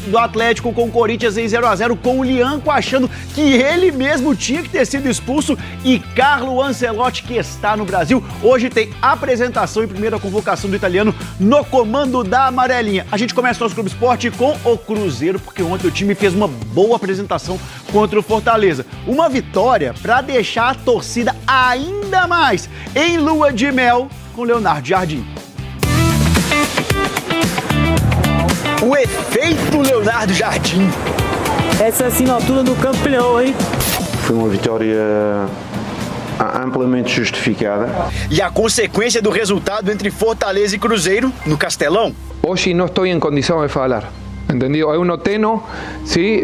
do Atlético com o Corinthians em 0-0, com o Lianco achando que ele mesmo tinha que ter sido expulso, e Carlo Ancelotti, que está no Brasil, hoje tem apresentação e primeira convocação do italiano no comando da amarelinha. A gente começa o nosso Clube Esporte com o Cruzeiro, porque ontem o time fez uma boa apresentação contra o Fortaleza. Uma vitória para deixar a torcida ainda mais em lua de mel com Leonardo Jardim. O efeito Leonardo Jardim. Essa assinatura do campeão, hein? Foi uma vitória amplamente justificada. E a consequência do resultado entre Fortaleza e Cruzeiro no Castelão? Hoje não estou em condição de falar, entendido? Eu tenho, sim,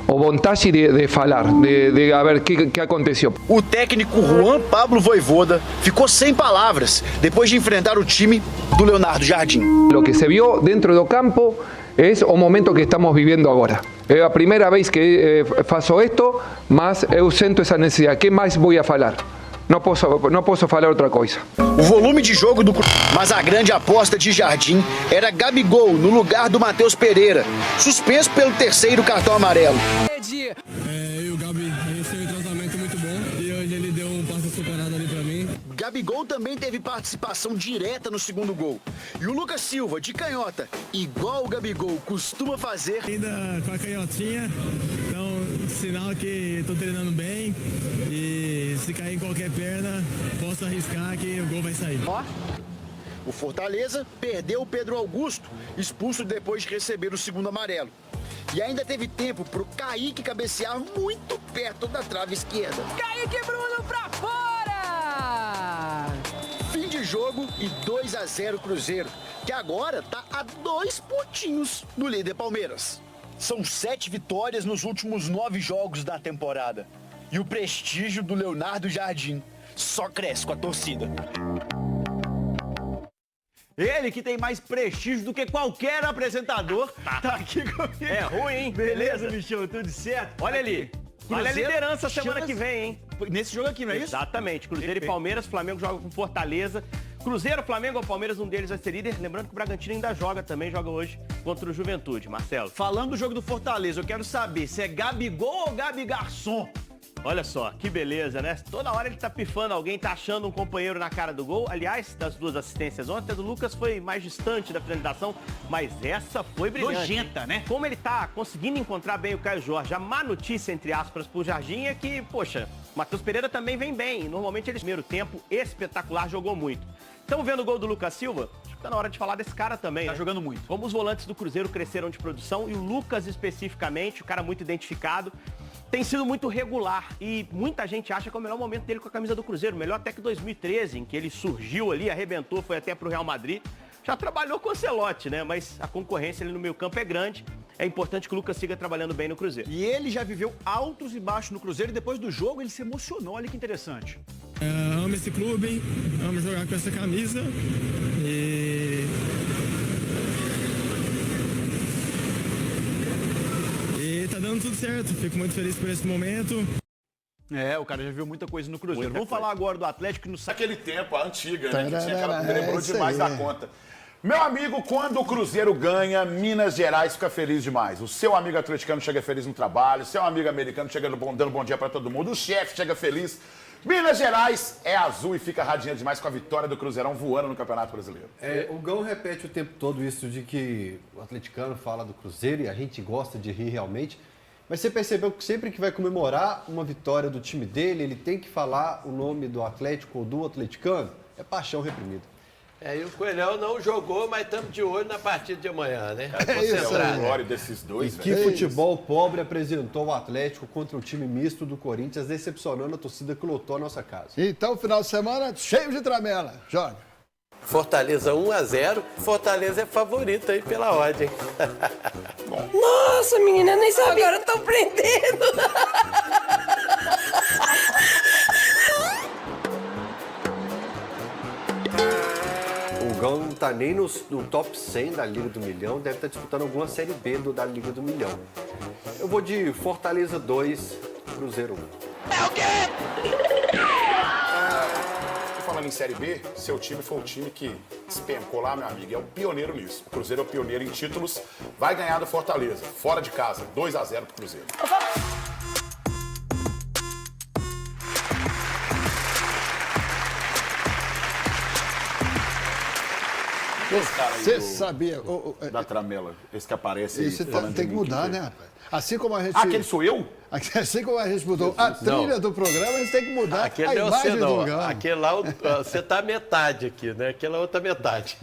o vontade de falar, de ver o que aconteceu. O técnico Juan Pablo Vojvoda ficou sem palavras depois de enfrentar o time do Leonardo Jardim. O que se viu dentro do campo é o momento que estamos vivendo agora. É a primeira vez que faço isto, mas eu sinto essa necessidade. O que mais vou falar? Não posso falar outra coisa. O volume de jogo do Cruzeiro, mas a grande aposta de Jardim era Gabigol no lugar do Matheus Pereira, suspenso pelo terceiro cartão amarelo. E o Gabi, a gente teve um tratamento muito bom e hoje ele deu um passo superado ali pra mim. Gabigol também teve participação direta no segundo gol. E o Lucas Silva, de canhota, igual o Gabigol costuma fazer. Ainda com a canhotinha, então sinal que tô treinando bem e se cair em qualquer perna, posso arriscar que o gol vai sair. O Fortaleza perdeu o Pedro Augusto, expulso depois de receber o segundo amarelo. E ainda teve tempo pro Kaique cabecear muito perto da trave esquerda. Kaique Bruno pra fora! Fim de jogo e 2-0 Cruzeiro, que agora tá a 2 pontinhos do líder Palmeiras. São 7 vitórias nos últimos 9 jogos da temporada. E o prestígio do Leonardo Jardim só cresce com a torcida. Ele que tem mais prestígio do que qualquer apresentador, tá aqui comigo. É ruim, hein? Beleza, bichão, tudo certo? Olha ali. Olha a liderança semana que vem, hein? Nesse jogo aqui, não é isso? Exatamente. Cruzeiro e Palmeiras, Flamengo joga com Fortaleza. Cruzeiro, Flamengo ou Palmeiras, um deles vai ser líder. Lembrando que o Bragantino ainda joga também, joga hoje contra o Juventude. Marcelo. Falando do jogo do Fortaleza, eu quero saber se é Gabigol ou Gabi Garçom? Olha só, que beleza, né? Toda hora ele tá pifando alguém, tá achando um companheiro na cara do gol. Aliás, das duas assistências ontem, a do Lucas foi mais distante da finalização, mas essa foi brilhante. Nojenta, né? Como ele tá conseguindo encontrar bem o Caio Jorge. A má notícia, entre aspas, pro Jardim é que, poxa, o Matheus Pereira também vem bem. Normalmente ele, no primeiro tempo, espetacular, jogou muito. Estamos vendo o gol do Lucas Silva? Acho que tá na hora de falar desse cara também, Tá jogando muito. Como os volantes do Cruzeiro cresceram de produção e o Lucas especificamente, o cara muito identificado, tem sido muito regular e muita gente acha que é o melhor momento dele com a camisa do Cruzeiro, melhor até que 2013, em que ele surgiu ali, arrebentou, foi até pro Real Madrid. Já trabalhou com o Ancelotti, né? Mas a concorrência ali no meio campo é grande. É importante que o Lucas siga trabalhando bem no Cruzeiro. E ele já viveu altos e baixos no Cruzeiro e depois do jogo ele se emocionou. Olha que interessante. Amo esse clube, amo jogar com essa camisa e tá dando tudo certo. Fico muito feliz por esse momento. É, o cara já viu muita coisa no Cruzeiro. Vamos falar agora do Atlético no Naquele tempo, a antiga, né? Que tinha aquela que lembrou demais da conta. Meu amigo, quando o Cruzeiro ganha, Minas Gerais fica feliz demais. O seu amigo atleticano chega feliz no trabalho, o seu amigo americano chega dando bom dia pra todo mundo, o chefe chega feliz. Minas Gerais é azul e fica radiante demais com a vitória do Cruzeirão voando no Campeonato Brasileiro. O Gão repete o tempo todo isso de que o atleticano fala do Cruzeiro e a gente gosta de rir realmente. Mas você percebeu que sempre que vai comemorar uma vitória do time dele, ele tem que falar o nome do Atlético ou do atleticano? É paixão reprimida. E o Coelhão não jogou, mas estamos de olho na partida de amanhã, né? É o glória desses dois, Que futebol pobre apresentou o Atlético contra o time misto do Corinthians, decepcionando a torcida que lotou a nossa casa. Então, final de semana cheio de tramela. Joga. Fortaleza 1-0. Fortaleza é favorito aí pela ordem. Nossa, menina, nem sabia. Agora eu tô prendendo. O Gão não tá nem no top 100 da Liga do Milhão, deve estar disputando alguma Série B da Liga do Milhão. Eu vou de Fortaleza 2, Cruzeiro 1. Falando ano em Série B, seu time foi o time que despencou lá, meu amigo. É o pioneiro nisso. O Cruzeiro é o pioneiro em títulos. Vai ganhar do Fortaleza, fora de casa. 2-0 pro Cruzeiro. Você sabia? Da Tramela, esse que aparece aí. Isso tem que mudar, né, rapaz? Assim como a gente... Aquele sou eu? Assim como a gente mudou a trilha do programa, a gente tem que mudar Aquele a é imagem você, do não. lugar. Aquele lá, você tá metade aqui, né? Aquela outra metade.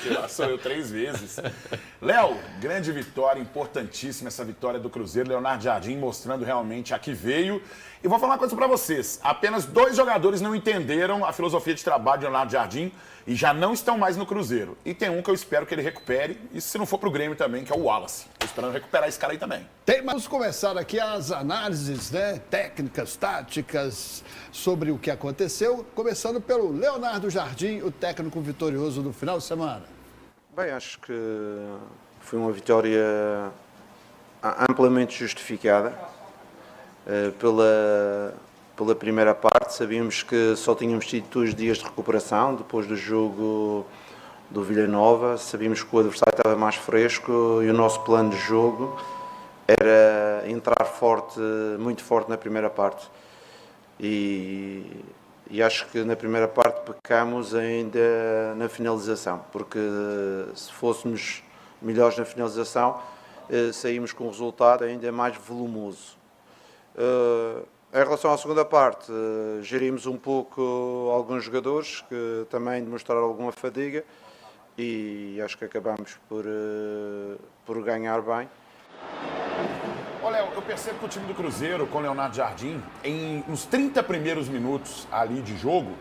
Lá sou eu 3 vezes. Léo, grande vitória, importantíssima essa vitória do Cruzeiro. Leonardo Jardim mostrando realmente a que veio. E vou falar uma coisa pra vocês. Apenas 2 jogadores não entenderam a filosofia de trabalho de Leonardo Jardim e já não estão mais no Cruzeiro. E tem um que eu espero que ele recupere, e se não for pro Grêmio também, que é o Wallace. Tô esperando recuperar esse cara aí também. Vamos começar aqui as análises, né, técnicas, táticas, sobre o que aconteceu, começando pelo Leonardo Jardim, o técnico vitorioso do final de semana. Bem, acho que foi uma vitória amplamente justificada pela primeira parte. Sabíamos que só tínhamos tido 2 dias de recuperação depois do jogo do Vila Nova. Sabíamos que o adversário estava mais fresco e o nosso plano de jogo era entrar forte, muito forte na primeira parte. E acho que na primeira parte pecamos ainda na finalização, porque se fôssemos melhores na finalização, saímos com um resultado ainda mais volumoso. Em relação à segunda parte, gerimos um pouco alguns jogadores que também demonstraram alguma fadiga e acho que acabamos por ganhar bem. Olha, eu percebo que o time do Cruzeiro, com o Leonardo Jardim, nos 30 primeiros minutos ali de jogo,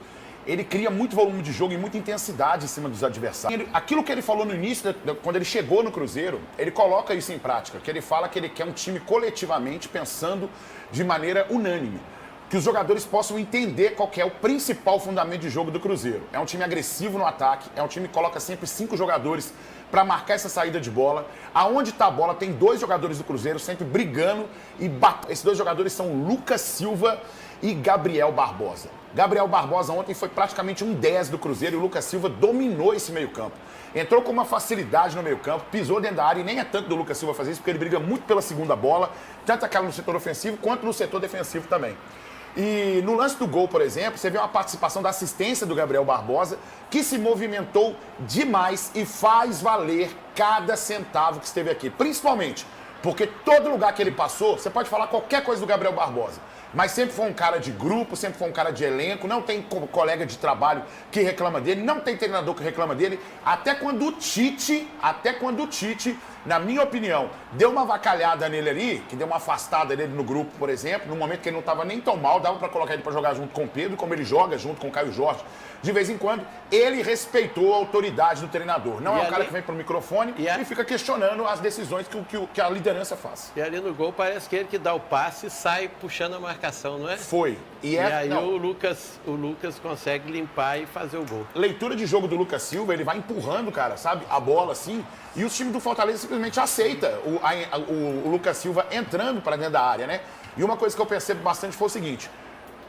ele cria muito volume de jogo e muita intensidade em cima dos adversários. Aquilo que ele falou no início, quando ele chegou no Cruzeiro, ele coloca isso em prática, que ele fala que ele quer um time coletivamente pensando de maneira unânime. Que os jogadores possam entender qual que é o principal fundamento de jogo do Cruzeiro. É um time agressivo no ataque, é um time que coloca sempre 5 jogadores para marcar essa saída de bola. Aonde está a bola, tem 2 jogadores do Cruzeiro sempre brigando e batendo. Esses 2 jogadores são Lucas Silva e Gabriel Barbosa. Gabriel Barbosa ontem foi praticamente um 10 do Cruzeiro e o Lucas Silva dominou esse meio-campo. Entrou com uma facilidade no meio-campo, pisou dentro da área e nem é tanto do Lucas Silva fazer isso, porque ele briga muito pela segunda bola, tanto aquela no setor ofensivo quanto no setor defensivo também. E no lance do gol, por exemplo, você vê uma participação da assistência do Gabriel Barbosa, que se movimentou demais e faz valer cada centavo que esteve aqui. Principalmente porque todo lugar que ele passou, você pode falar qualquer coisa do Gabriel Barbosa, mas sempre foi um cara de grupo, sempre foi um cara de elenco, não tem colega de trabalho que reclama dele, não tem treinador que reclama dele, até quando o Tite, na minha opinião, deu uma avacalhada nele ali, que deu uma afastada nele no grupo, por exemplo, no momento que ele não estava nem tão mal, dava para colocar ele para jogar junto com o Pedro, como ele joga junto com o Caio Jorge, de vez em quando, ele respeitou a autoridade do treinador. Não é o cara que vem pro microfone e fica questionando as decisões que a liderança faz. E ali no gol parece que ele que dá o passe e sai puxando a marcação, não é? Foi. E aí o Lucas consegue limpar e fazer o gol. Leitura de jogo do Lucas Silva, ele vai empurrando, cara, sabe? A bola assim. E o time do Fortaleza simplesmente aceita o Lucas Silva entrando para dentro da área, né? E uma coisa que eu percebo bastante foi o seguinte.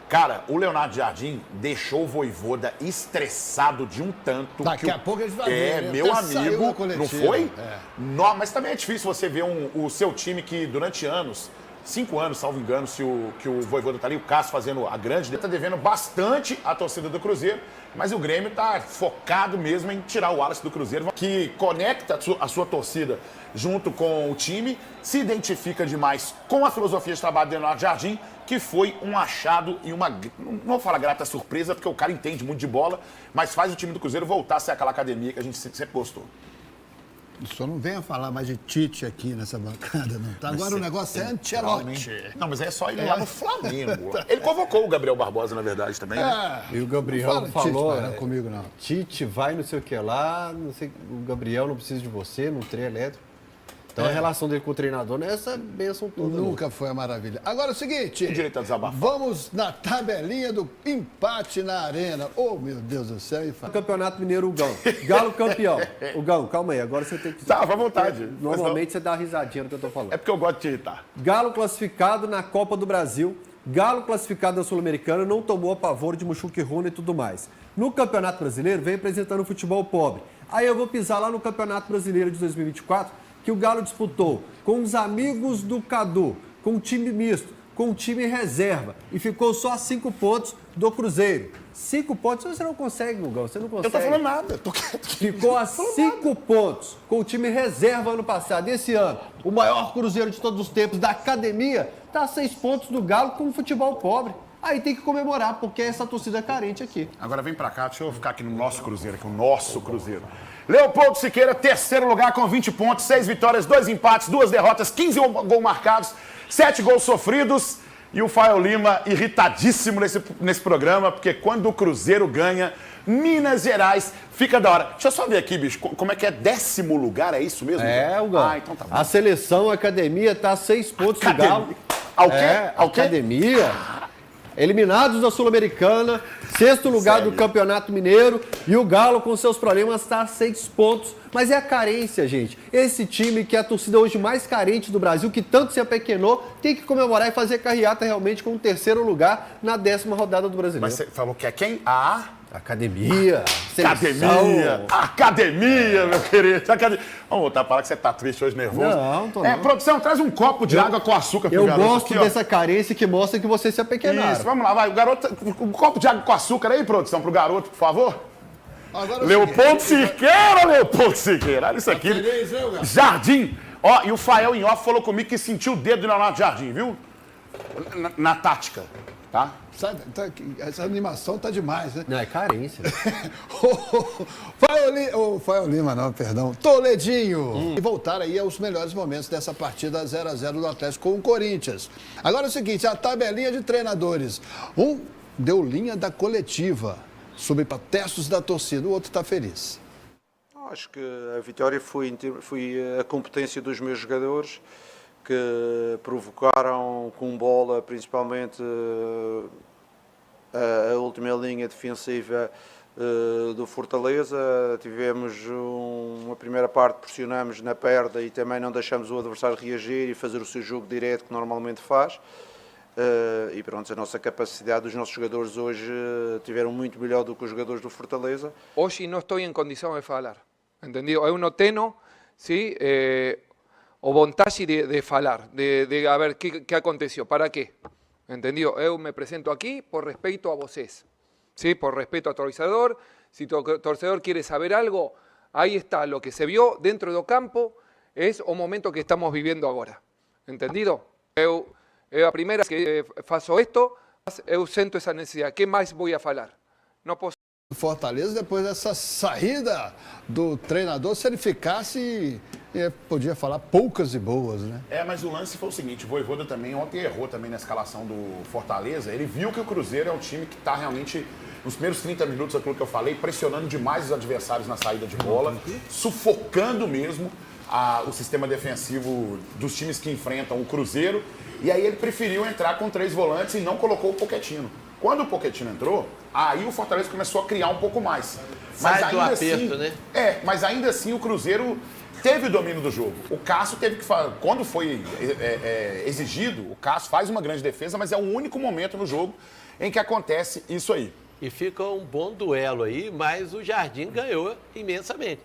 Cara, o Leonardo Jardim deixou o Vojvoda estressado de um tanto. Daqui a pouco eles vão ver. É, meu amigo, não foi? É. Não, mas também é difícil você ver o seu time que durante anos, 5 anos, salvo engano, se que o Vojvoda tá ali, o Cássio fazendo a grande, tá devendo bastante a torcida do Cruzeiro, mas o Grêmio tá focado mesmo em tirar o Wallace do Cruzeiro, que conecta a sua torcida junto com o time, se identifica demais com a filosofia de trabalho do Leonardo Jardim, que foi um achado e uma, não vou falar grata surpresa, porque o cara entende muito de bola, mas faz o time do Cruzeiro voltar a ser aquela academia que a gente sempre gostou. Só não venha falar mais de Tite aqui nessa bancada, não. Tá? Agora o negócio é Ancelotti. Não, mas é só ele lá no Flamengo. Ele convocou o Gabriel Barbosa, na verdade, também, né? E o Gabriel falou, Tite, não comigo não. Tite vai não sei o que lá, não sei, o Gabriel não precisa de você, no trem elétrico. Então a relação dele com o treinador não é essa bênção toda. Nunca foi a maravilha. Agora é o seguinte, direito a desabafar. Vamos na tabelinha do empate na arena. Oh, meu Deus do céu. Campeonato Mineiro, o Galo. Galo campeão. O Galo, calma aí, agora você tem que... Tá, à vontade. Normalmente você dá uma risadinha no que eu tô falando. É porque eu gosto de te irritar. Galo classificado na Copa do Brasil Galo classificado na Sul-Americana não tomou a pavor de Muxuque Runa e tudo mais. No Campeonato Brasileiro vem apresentando um futebol pobre. Aí eu vou pisar lá no Campeonato Brasileiro de 2024, que o Galo disputou com os amigos do Cadu, com um time misto, com um time reserva, e ficou só a 5 pontos do Cruzeiro. 5 pontos você não consegue, Gugão, você não consegue. Eu tô falando nada. Ficou a 5 pontos com o time reserva ano passado. E esse ano, o maior Cruzeiro de todos os tempos da academia, tá a 6 pontos do Galo com um futebol pobre. Aí tem que comemorar, porque é essa torcida carente aqui. Agora vem pra cá, deixa eu ficar aqui no nosso Cruzeiro, aqui o nosso Cruzeiro. Leopoldo Siqueira, terceiro lugar com 20 pontos, 6 vitórias, 2 empates, 2 derrotas, 15 gols marcados, 7 gols sofridos. E o Fael Lima irritadíssimo nesse programa, porque quando o Cruzeiro ganha, Minas Gerais fica da hora. Deixa eu só ver aqui, bicho, como é que é 10º lugar, é isso mesmo? É, o Galo. Então tá bom. A seleção, a academia, tá a 6 pontos do Galo. Ao quê? Ao quê? Academia. Eliminados da Sul-Americana, 6º lugar do Campeonato Mineiro, e o Galo, com seus problemas, está a 6 pontos. Mas é a carência, gente. Esse time, que é a torcida hoje mais carente do Brasil, que tanto se apequenou, tem que comemorar e fazer carreata realmente com o 3º lugar na 10ª rodada do Brasileiro. Mas você falou que é quem? Academia. Academia, meu querido. Vamos voltar para lá que você tá triste hoje, nervoso. Não, tô não. Produção, traz um copo de água com açúcar pro garoto. Eu gosto aqui, dessa carência que mostra que você se apequenaram. Isso, vamos lá, vai. O garoto, um copo de água com açúcar aí, produção, pro garoto, por favor. Leopoldo Siqueira, olha isso aqui. Jardim. Ó, e o Fael em off falou comigo que sentiu o dedo do Leonardo Jardim, viu? Na tática, tá? Sabe, essa animação tá demais, né? Não, é carência. Fael Lima, não, perdão. Toledinho. E voltar aí aos melhores momentos dessa partida 0x0 do Atlético com o Corinthians. Agora é o seguinte, a tabelinha de treinadores. Um deu linha da coletiva, sob protestos da torcida, o outro está feliz. Acho que a vitória foi a competência dos meus jogadores, que provocaram com bola, principalmente a última linha defensiva do Fortaleza. Tivemos uma primeira parte, pressionamos na perda e também não deixamos o adversário reagir e fazer o seu jogo direto que normalmente faz. E pronto, a nossa capacidade, os nossos jogadores hoje tiveram muito melhor do que os jogadores do Fortaleza. Hoje não estou em condição de falar, entendido? Eu não tenho, sim, o vontade de falar, de a ver qué aconteceu, para qué, entendido? Eu me presento aqui por respeito a vocês, ¿sí? Por respeito ao torcedor. Si tu torcedor quiere saber algo, ahí está, lo que se vio dentro do campo es o momento que estamos viviendo agora, entendido? Eu a primeira vez que faço isto, eu sinto essa necessidade, que mais vou a falar? Não posso. Fortaleza, depois dessa saída do treinador, se ele ficasse, podia falar poucas e boas, né? Mas o lance foi o seguinte, o Vojvoda também ontem errou também na escalação do Fortaleza. Ele viu que o Cruzeiro é um time que está realmente, nos primeiros 30 minutos, aquilo que eu falei, pressionando demais os adversários na saída de bola, sufocando mesmo o sistema defensivo dos times que enfrentam o Cruzeiro. E aí ele preferiu entrar com 3 volantes e não colocou o Pochettino. Quando o Pochettino entrou, aí o Fortaleza começou a criar um pouco mais. Mas sai do aperto, né? Mas ainda assim o Cruzeiro teve o domínio do jogo. O Cássio teve que quando foi exigido, o Cássio faz uma grande defesa, mas é o único momento no jogo em que acontece isso aí. E fica um bom duelo aí, mas o Jardim ganhou imensamente.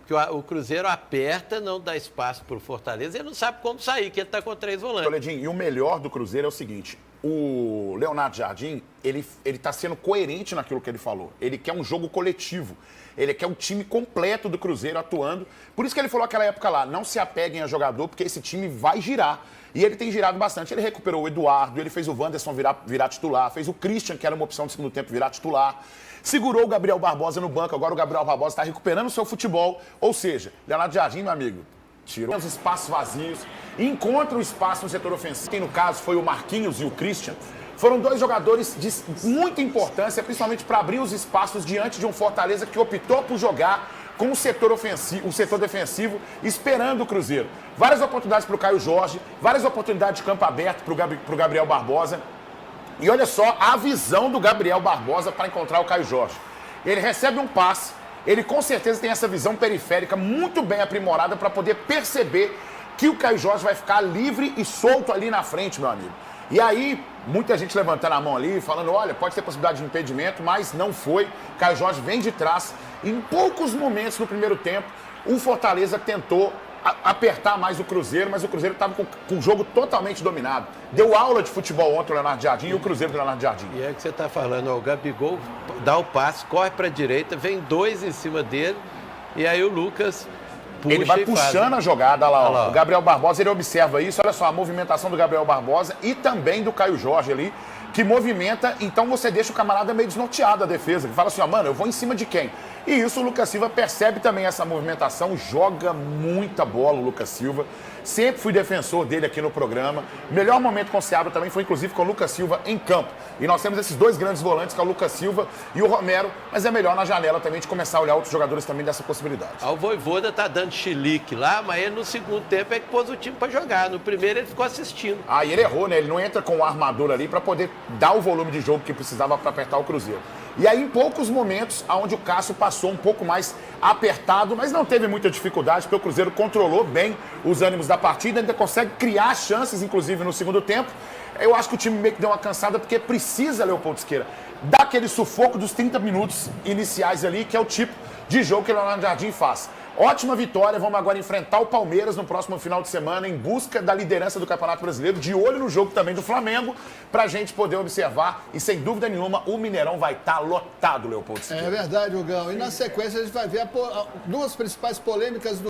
Porque o Cruzeiro aperta, não dá espaço para o Fortaleza, ele não sabe como sair, que ele está com 3 volantes. Toledinho, e o melhor do Cruzeiro é o seguinte, o Leonardo Jardim, ele está sendo coerente naquilo que ele falou. Ele quer um jogo coletivo, ele quer um time completo do Cruzeiro atuando. Por isso que ele falou aquela época lá, não se apeguem a jogador, porque esse time vai girar. E ele tem girado bastante. Ele recuperou o Eduardo, ele fez o Wanderson virar titular, fez o Christian, que era uma opção de segundo tempo, virar titular. Segurou o Gabriel Barbosa no banco, agora o Gabriel Barbosa está recuperando o seu futebol. Ou seja, Leonardo Jardim, meu amigo, tirou os espaços vazios, encontra o espaço no setor ofensivo. Quem no caso foi o Marquinhos e o Christian. Foram 2 jogadores de muita importância, principalmente para abrir os espaços diante de um Fortaleza que optou por jogar com o setor ofensivo, o setor defensivo, esperando o Cruzeiro. Várias oportunidades para o Caio Jorge, várias oportunidades de campo aberto para o Gabriel Barbosa. E olha só a visão do Gabriel Barbosa para encontrar o Caio Jorge. Ele recebe um passe, ele com certeza tem essa visão periférica muito bem aprimorada para poder perceber que o Caio Jorge vai ficar livre e solto ali na frente, meu amigo. E aí, Muita gente levantando a mão ali, falando, olha, pode ter possibilidade de impedimento, mas não foi. Caio Jorge vem de trás. Em poucos momentos no primeiro tempo, o Fortaleza tentou apertar mais o Cruzeiro, mas o Cruzeiro estava com o jogo totalmente dominado. Deu aula de futebol ontem o Leonardo Jardim e o Cruzeiro do Leonardo Jardim. E é o que você está falando, ó, o Gabigol dá o passe, corre para a direita, vem 2 em cima dele, e aí o Lucas puxa. Ele vai puxando a jogada lá, ó. Ó. O Gabriel Barbosa, ele observa isso, olha só, a movimentação do Gabriel Barbosa e também do Caio Jorge ali, que movimenta, então você deixa o camarada meio desnorteado a defesa, que fala assim, ó, mano, eu vou em cima de quem? E isso o Lucas Silva percebe também essa movimentação, joga muita bola o Lucas Silva. Sempre fui defensor dele aqui no programa. Melhor momento com o Seabra também foi, inclusive, com o Lucas Silva em campo. E nós temos esses 2 grandes volantes, que é o Lucas Silva e o Romero, mas é melhor na janela também de começar a olhar outros jogadores também dessa possibilidade. O Vojvoda tá dando chilique lá, mas ele no segundo tempo é que pôs o time para jogar. No primeiro ele ficou assistindo. Ah, e ele errou, né? Ele não entra com o armador ali para poder dar o volume de jogo que precisava para apertar o Cruzeiro. E aí, em poucos momentos, onde o Cássio passou um pouco mais apertado, mas não teve muita dificuldade, porque o Cruzeiro controlou bem os ânimos da partida, ainda consegue criar chances, inclusive, no segundo tempo. Eu acho que o time meio que deu uma cansada, porque precisa, Leopoldo Siqueira, dar aquele sufoco dos 30 minutos iniciais ali, que é o tipo de jogo que o Leonardo Jardim faz. Ótima vitória, vamos agora enfrentar o Palmeiras no próximo final de semana em busca da liderança do Campeonato Brasileiro, de olho no jogo também do Flamengo, pra gente poder observar e sem dúvida nenhuma o Mineirão vai estar lotado, Leopoldo Siqueira. É verdade, Hugão. E na sequência a gente vai ver 2 principais polêmicas do